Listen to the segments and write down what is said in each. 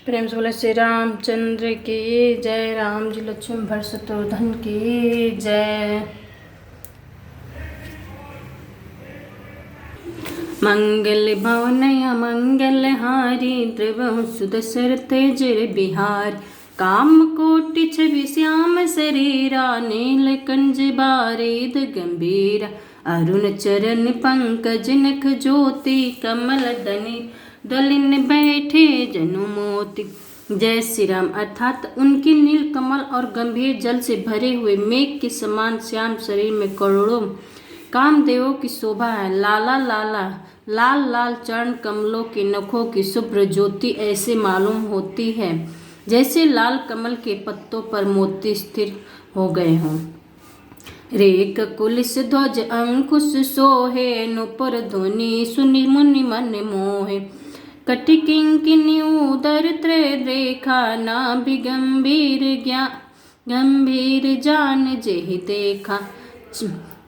प्रेम से बोले श्री रामचंद्र की जय। राम जी लक्ष्मण भरत शत्रुघ्न की जय। मंगल भवन मंगल हारी द्रवहु सुदशरथ जर बिहार। काम कोटि छवि श्याम शरीरा नील कंज बारिद गंभीरा। अरुण चरण पंकज नख ज्योति कमल दनि दलिन बैठे जनु मोती। जय श्री राम अर्थात उनके नील कमल और गंभीर जल से भरे हुए मेघ के समान श्याम शरीर में करोड़ों कामदेवों की शोभा है। लाला लाला लाल लाल चरण कमलों के नखों की शुभ्र ज्योति ऐसे मालूम होती है जैसे लाल कमल के पत्तों पर मोती स्थिर हो गए हों। रेख कुलिस ध्वज अंकुश सोहे नुपुर ध्वनि सुनि मुनि मन मोहे। कटि किंकिनी उदर त्रय रेखा नाभि गंभीर जान जेहि देखा।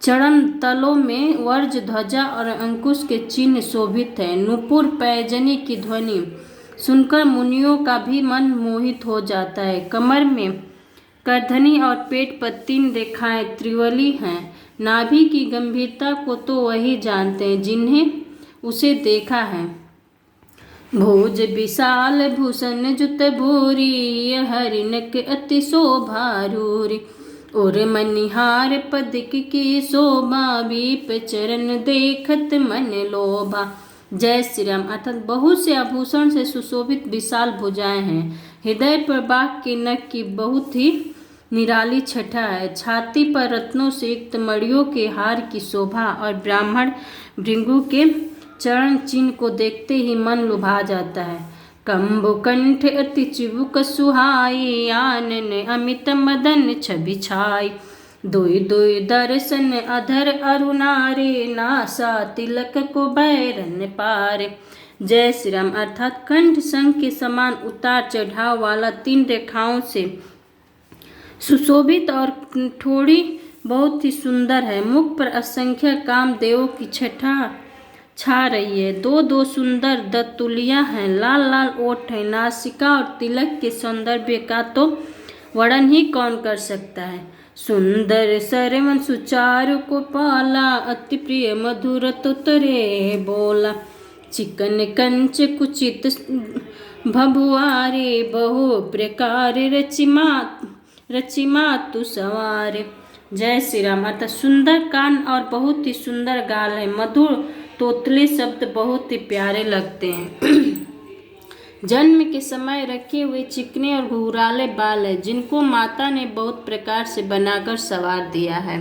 चरण तलों में वर्ज ध्वजा और अंकुश के चिन्ह शोभित है। नुपुर पैजनी की ध्वनि सुनकर मुनियों का भी मन मोहित हो जाता है। कमर में करधनी और पेट पर 3 रेखाएं त्रिवली हैं। नाभि की गंभीरता को तो वही जानते हैं जिन्हें उसे देखा है। भोज विशाल भूषण जुत भूरी हरिनक अति शोभा रूरी। और मनिहार पदक की शोभा बीप चरण देखत मन लोभा। जय श्री राम अर्थात बहुत से आभूषण से सुशोभित विशाल भुजाएं हैं। हृदय पर बाघ के नख की बहुत ही निराली छटा है। छाती पर रत्नों से युक्त मणियों के हार की शोभा और ब्राह्मण भृंगु के चरण चिन्ह को देखते ही मन लुभा जाता है। कंबु कंठ अति चिबुक सुहाई आनन अमित मदन छवि छाई। दुई दुई दर्शन अधर अरुणारे नासा तिलक को बैरन पारे। जय श्री राम अर्थात कंठ संग के समान उतार चढ़ाव वाला 3 रेखाओं से सुशोभित और ठोड़ी बहुत ही सुंदर है। मुख पर असंख्य कामदेवों की छटा छा रही है। 2 सुंदर दत्तुलियां हैं। लाल लाल ओठ है। नासिका और तिलक के सौंदर्य का तो वर्णन ही कौन कर सकता है। सुंदर सरवन सुचारु को पाला अति प्रिय मधुर तुतरे बोला। चिकन कंच कुचित भभुआरे बहु प्रकार रचिमा तु सवारे। जय श्री राम अर्थात सुंदर कान और बहुत ही सुंदर गाल है। मधुर तोतले शब्द बहुत ही प्यारे लगते हैं। जन्म के समय रखे हुए चिकने और घुंघराले बाल है जिनको माता ने बहुत प्रकार से बनाकर संवार दिया है।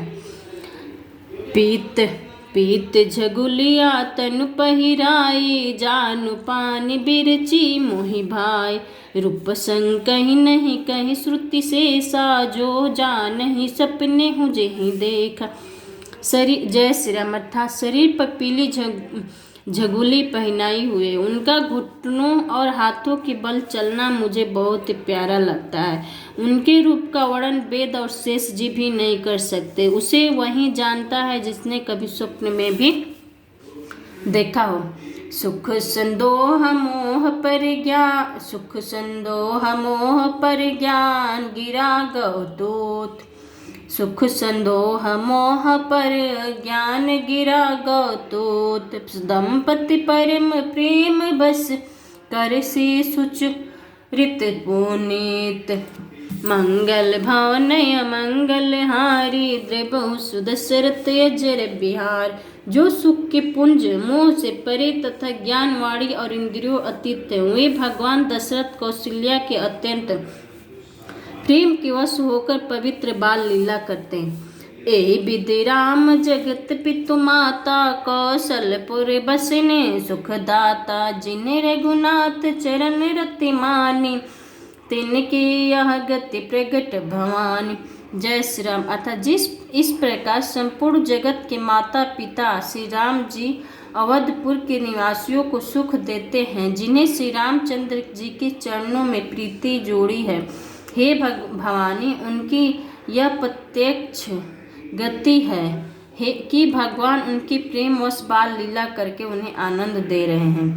पीत झगुलिया तनु पहिराई जानु पानी बिरची मोहि भाई। रूप संग कहीं नहीं कहीं श्रुति से सा जो जान नहीं सपने हूँ जेहि देखा। शरीर जय श्री राम अर्थात शरीर पर पीली झगुली पहनाई हुए उनका घुटनों और हाथों के बल चलना मुझे बहुत ही प्यारा लगता है। उनके रूप का वर्णन वेद और शेष जी भी नहीं कर सकते। उसे वही जानता है जिसने कभी स्वप्न में भी देखा हो। सुख संदोह मोह पर ज्ञान गिरा गौतोत। सुख संदोह मोह पर ज्ञान गिरा गौतोत। दंपति परम प्रेम बस कर से सुचरित पुनीत। मंगल भवन मंगल हारी द्रवहु सुदशरथ अजर बिहार। जो सुख के पुंज मोह से परे तथा ज्ञानवाणी और इंद्रियों अतीत है वे भगवान दशरथ कौशल्या के अत्यंत प्रेम के वश होकर पवित्र बाल लीला करते हैं। ए विधि राम जगत पितु माता कौशलपुर बसने सुखदाता। जिन्हें रघुनाथ चरण रति मानी तिनकी यह गति प्रगट भवानी। जय श्री राम अर्थात इस प्रकार संपूर्ण जगत के माता पिता श्री राम जी अवधपुर के निवासियों को सुख देते हैं जिन्हें श्री रामचंद्र जी के चरणों में प्रीति जोड़ी है। हे भवानी उनकी यह प्रत्यक्ष गति है कि भगवान उनकी प्रेमवश बाल लीला करके उन्हें आनंद दे रहे हैं।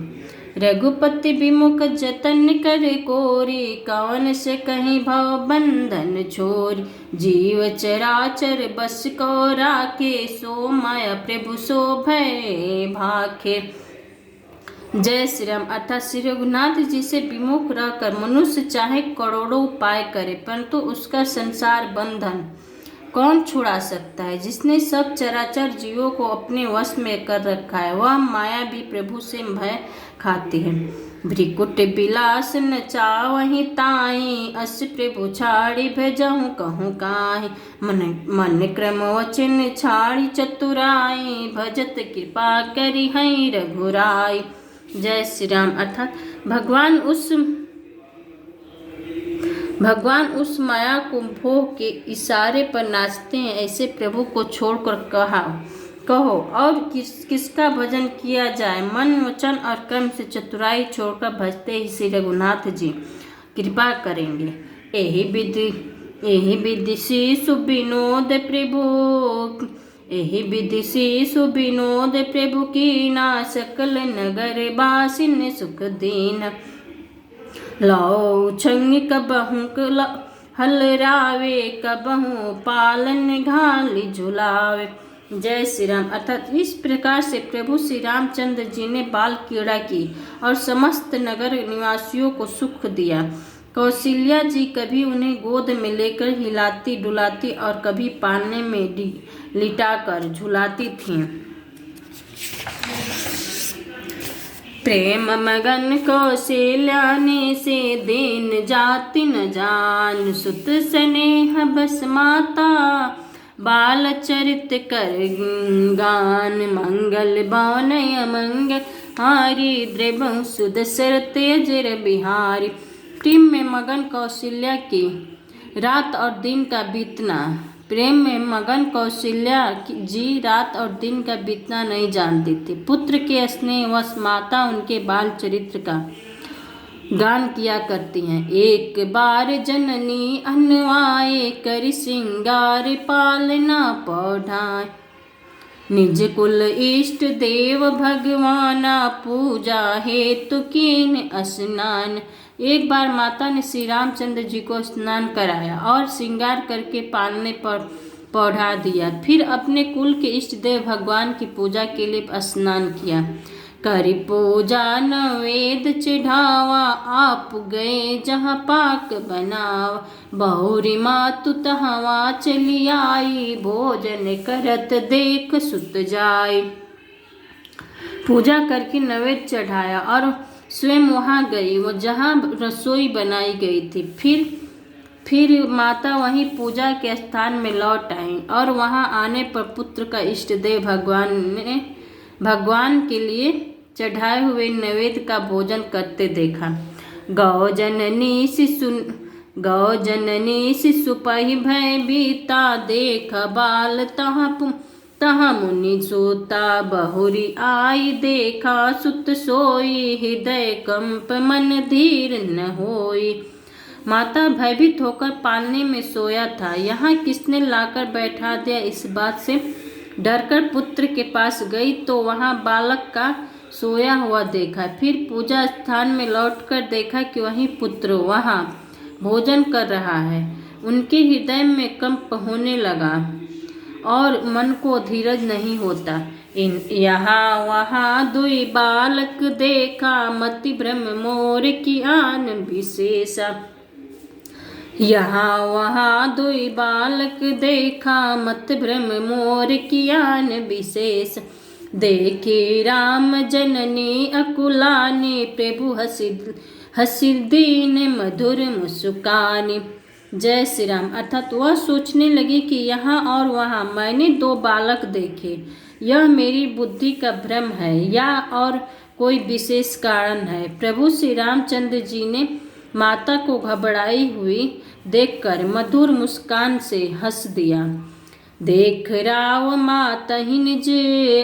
रघुपति विमुख जतन कर कोरी, कवन से कहीं भव बंधन छोरी। जीव चराचर बस को राखे, सो माया प्रभु सो भय भाखे। जय श्री राम। अर्थात श्री रघुनाथ जी से विमुख रहकर मनुष्य चाहे करोड़ों उपाय करे, परंतु उसका संसार बंधन कौन छुड़ा सकता है। जिसने सब चराचर जीवों को अपने वश में कर रखा है, वह माया भी प्रभु से भय खाती है। भ्रिकुट बिलास न चावहि ताई, अस प्रभु छाड़ी भेजहु कहूँ काहि। मन क्रम वचन छाड़ी चतुराई, भजत कृपा करी हई रघुराई। जय श्री राम। अर्थात भगवान उस माया को भोग के इशारे पर नाचते हैं, ऐसे प्रभु को छोड़कर कहो और किसका भजन किया जाए। मन वचन और कर्म से चतुराई छोड़कर भजते ही श्री रघुनाथ जी कृपा करेंगे। एहि विधि शिशु विनोद प्रभु कीना, सकल नगर बासिन सुख दीन। लाओ छंग कबहु हलरावे, कबहु पालन घाली झुलावे। जय श्री राम। अर्थात इस प्रकार से प्रभु श्री रामचंद्र जी ने बाल क्रीड़ा की और समस्त नगर निवासियों को सुख दिया। कौशल्या जी कभी उन्हें गोद में लेकर हिलाती डुलाती और कभी पालने में लिटाकर झुलाती थीं। प्रेम मगन कौशल्या ने से दीन जाति न जान, सुत स्नेह बस माता बाल चरित कर गान। मंगल भवन अमंगल हारी, द्रवहु सुदशरथ अजर बिहारी। प्रेम में मगन कौशल्या की रात और दिन का बीतना, प्रेम में मगन कौशल्या जी रात और दिन का बीतना नहीं जानती थी। पुत्र के स्नेहवश माता उनके बाल चरित्र का गान किया करती हैं। एक बार जननी अन्वाए, करि सिंगार पालना पौढ़ाए। निज कुल इष्ट देव भगवाना, पूजा हेतु कीन स्नान। एक बार माता ने श्री रामचंद्र जी को स्नान कराया और श्रृंगार करके पालने पर पौढ़ा दिया। फिर अपने कुल के इष्ट देव भगवान की पूजा के लिए स्नान किया। करी पूजा नवेद चढ़ावा, आप गए जहाँ पाक बनावा। बहुरी मातु तहवा चली आई, भोजन करत देख सुत जाई। पूजा करके नवेद चढ़ाया और स्वयं वहाँ गई, वो जहाँ रसोई बनाई गई थी। फिर माता वहीं पूजा के स्थान में लौट आई और वहाँ आने पर पुत्र का इष्ट देव भगवान के लिए चढ़ाए हुए नैवेद्य का भोजन करते देखा। गौ जननी शिशु पहि भय बीता, देख बाल तहाँ मुनि सोता। बहुरी आई देखा सुत सोई, हृदय कंप मन धीर न होई। माता भयभीत होकर पालने में सोया था, यहाँ किसने लाकर बैठा दिया, इस बात से डरकर पुत्र के पास गई तो वहाँ बालक का सोया हुआ देखा। फिर पूजा स्थान में लौटकर देखा कि वही पुत्र वहाँ भोजन कर रहा है। उनके हृदय में कंप होने लगा और मन को धीरज नहीं होता। यहाँ वहाँ दुई बालक देखा, मति भ्रम मोर की आन विशेषा। यहाँ वहाँ दुई बालक देखा, मत भ्रम मोर की आन विशेष। देखी राम जननी अकुलानी, प्रभु हसी दीन मधुर मुस्कानी। जय श्री राम। अर्थात वह सोचने लगी कि यहाँ और वहाँ मैंने दो बालक देखे, यह मेरी बुद्धि का भ्रम है या और कोई विशेष कारण है। प्रभु श्री रामचंद्र जी ने माता को घबराई हुई देखकर मधुर मुस्कान से हंस दिया। देख राव माता ही निज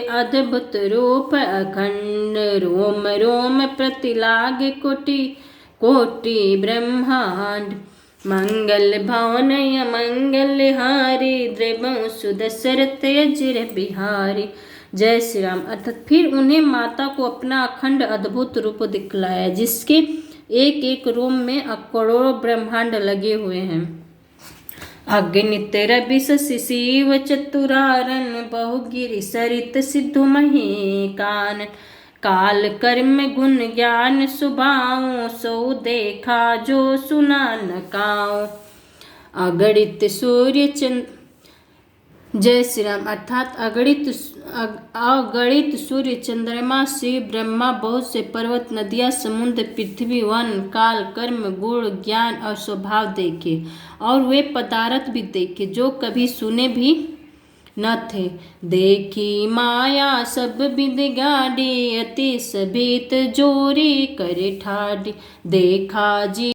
अद्भुत रूप अखंड, रोम रोम प्रतिलाग कोटि कोटि ब्रह्मांड। मंगल भवन मंगल हारी, द्रवहु सुदशरथ अजर बिहारी। जय श्री राम। अर्थात फिर उन्हें माता को अपना अखंड अद्भुत रूप दिखलाया, जिसके एक एक रोम में करोड़ों ब्रह्मांड लगे हुए हैं। अगणित रवि शिव चतुरारन, बहुगिरि सरित सिद्धु मही कान, काल कर्म गुण ज्ञान सुभाऊ, सो देखा जो सुना न काऊ। अगणित सूर्य चंद्र, जय श्री राम। अर्थात अगणित सूर्य चंद्रमा शिव ब्रह्मा, बहुत से पर्वत नदियाँ समुद्र पृथ्वी वन काल कर्म गुण ज्ञान और स्वभाव देखे, और वे पदार्थ भी देखे जो कभी सुने भी न थे। देखी माया सब विद गाड़ी, अति सभित जोरी करे ठाडी, देखा जी